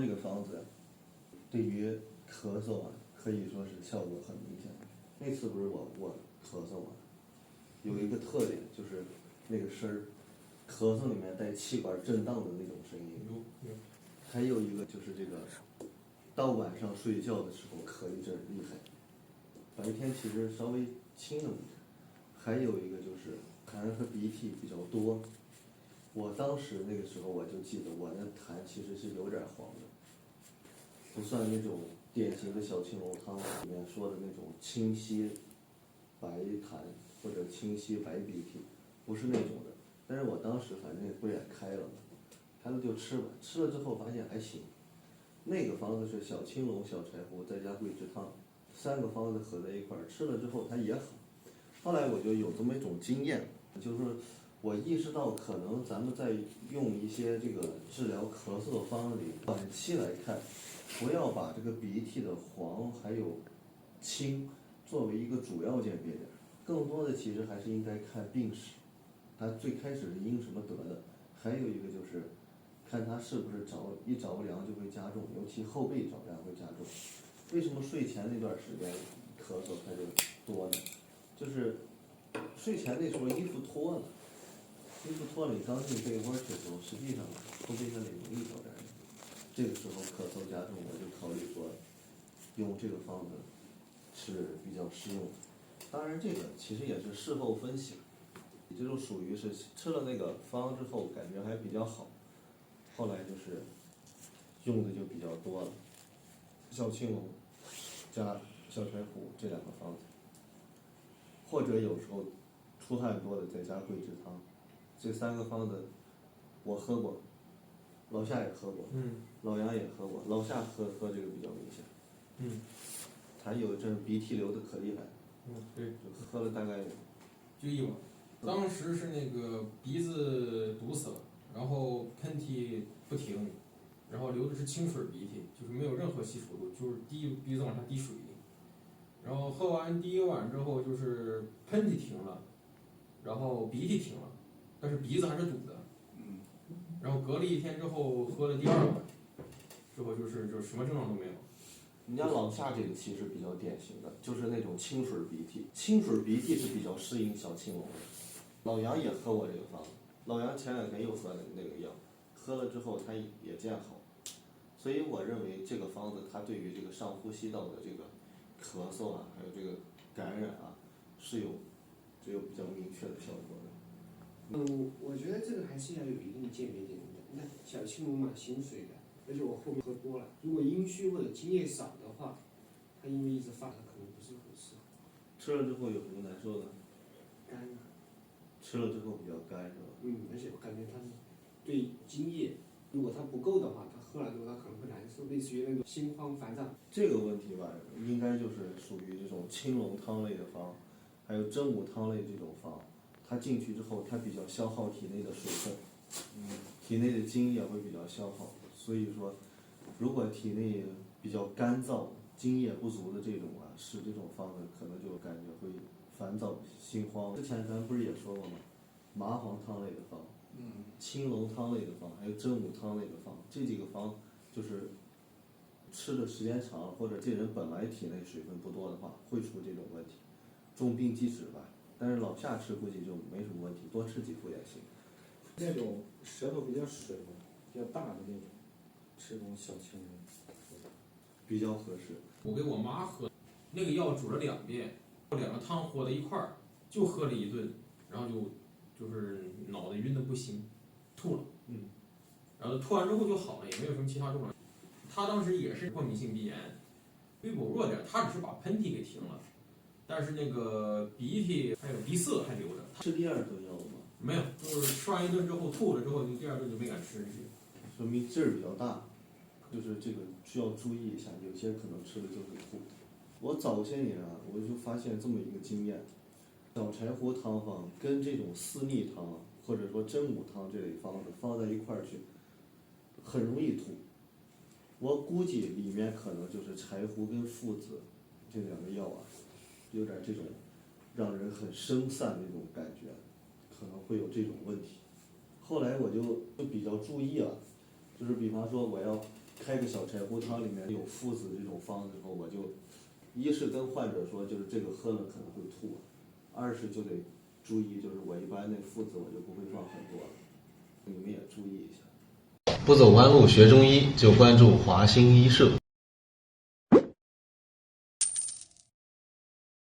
这个方子对于咳嗽啊，可以说是效果很明显。那次不是我咳嗽嘛，有一个特点就是那个声儿，咳嗽里面带气管震荡的那种声音。还有一个就是这个，到晚上睡觉的时候咳一阵厉害，白天其实稍微轻了一点。还有一个就是痰和鼻涕比较多。我当时那个时候我就记得我那痰其实是有点黄的，不算那种典型的小青龙汤里面说的那种清晰白痰或者清晰白鼻涕，不是那种的。但是我当时反正也不也开了嘛，开了就吃吧，吃了之后发现还行。那个方子是小青龙、小柴胡再加桂枝汤，3个方子合在一块儿，吃了之后它也好。后来我就有这么一种经验，就是说我意识到可能咱们在用一些这个治疗咳嗽的方子里，短期来看，不要把这个鼻涕的黄还有清作为一个主要鉴别点，更多的其实还是应该看病史，他最开始是因什么得的，还有一个就是看他是不是一着凉就会加重，尤其后背着凉会加重。为什么睡前那段时间咳嗽它就多呢？就是睡前那时候衣服脱了，你刚进被窝的时候，实际上后背上得容易着凉。这个时候咳嗽加重，我就考虑说用这个方子是比较适用的。当然这个其实也是事后分析，也就属于是吃了那个方之后感觉还比较好，后来就是用的就比较多了，小青龙加小柴胡这2个方子，或者有时候出汗多的再加桂枝汤。这3个方子我喝过，老夏也喝过，老杨也喝过，老夏喝这个比较明显，他有一阵鼻涕流的可厉害，对，就喝了大概就一碗。当时是那个鼻子堵死了，然后喷嚏不停，然后流的是清水鼻涕，就是没有任何吸收度，就是鼻子往下滴水。然后喝完第1碗之后，就是喷嚏停了，然后鼻涕停了，但是鼻子还是堵的。然后隔了1天之后喝了第2碗，之后就是什么症状都没有。人家老夏这个其实比较典型的，就是那种清水鼻涕，清水鼻涕是比较适应小青龙的。老杨也喝过这个方子，老杨前2天又喝那个药，喝了之后他也见好，所以我认为这个方子它对于这个上呼吸道的这个咳嗽啊，还有这个感染啊，是有比较明确的效果的。我觉得这个还是要有一定鉴别点的。你看小青龙嘛，行水的，而且我后面喝多了，如果阴虚或者津液少的话，它因为一直发，它可能不是很适合。吃了之后有什么难受的？干啊。吃了之后比较干是吧？而且我感觉它是对津液，如果它不够的话，它喝了之后它可能会难受，类似于那种心慌烦躁。这个问题吧，应该就是属于这种青龙汤类的方，还有真武汤类这种方，它进去之后，它比较消耗体内的水分，体内的津液会比较消耗，所以说，如果体内比较干燥、津液不足的这种啊，使这种方子可能就感觉会烦躁、心慌。之前咱不是也说过吗？麻黄汤类的方，青龙汤类的方，还有真武汤类的方，这几个方就是吃的时间长，或者这人本来体内水分不多的话，会出这种问题，重病积脂吧。但是老夏吃估计就没什么问题，多吃几副也行。那种舌头比较水的、比较大的那种，吃这种小青龙比较合适。我给我妈喝，那个药煮了2遍，2个汤和在一块儿，就喝了1顿，然后就是脑袋晕的不行，吐了，然后吐完之后就好了，也没有什么其他症状。她当时也是过敏性鼻炎，微薄弱点，她只是把喷嚏给停了，但是那个鼻涕还有鼻塞还留着。吃第2顿药了吗？没有，就是吃完1顿之后吐了之后，就第2顿就没敢吃下去。说明劲儿比较大，就是这个需要注意一下，有些可能吃了就会吐。我早些年啊，我就发现这么一个经验，小柴胡汤方跟这种四逆汤或者说真武汤这类方子放在一块儿去，很容易吐。我估计里面可能就是柴胡跟附子这2个药啊，有点这种让人很生散的那种感觉，可能会有这种问题。后来我就比较注意了，就是比方说我要开个小柴胡汤里面有附子这种方子之后，我就一是跟患者说，就是这个喝了可能会吐，二是就得注意，就是我一般那附子我就不会放很多了，你们也注意一下。不走弯路学中医，就关注华兴医社。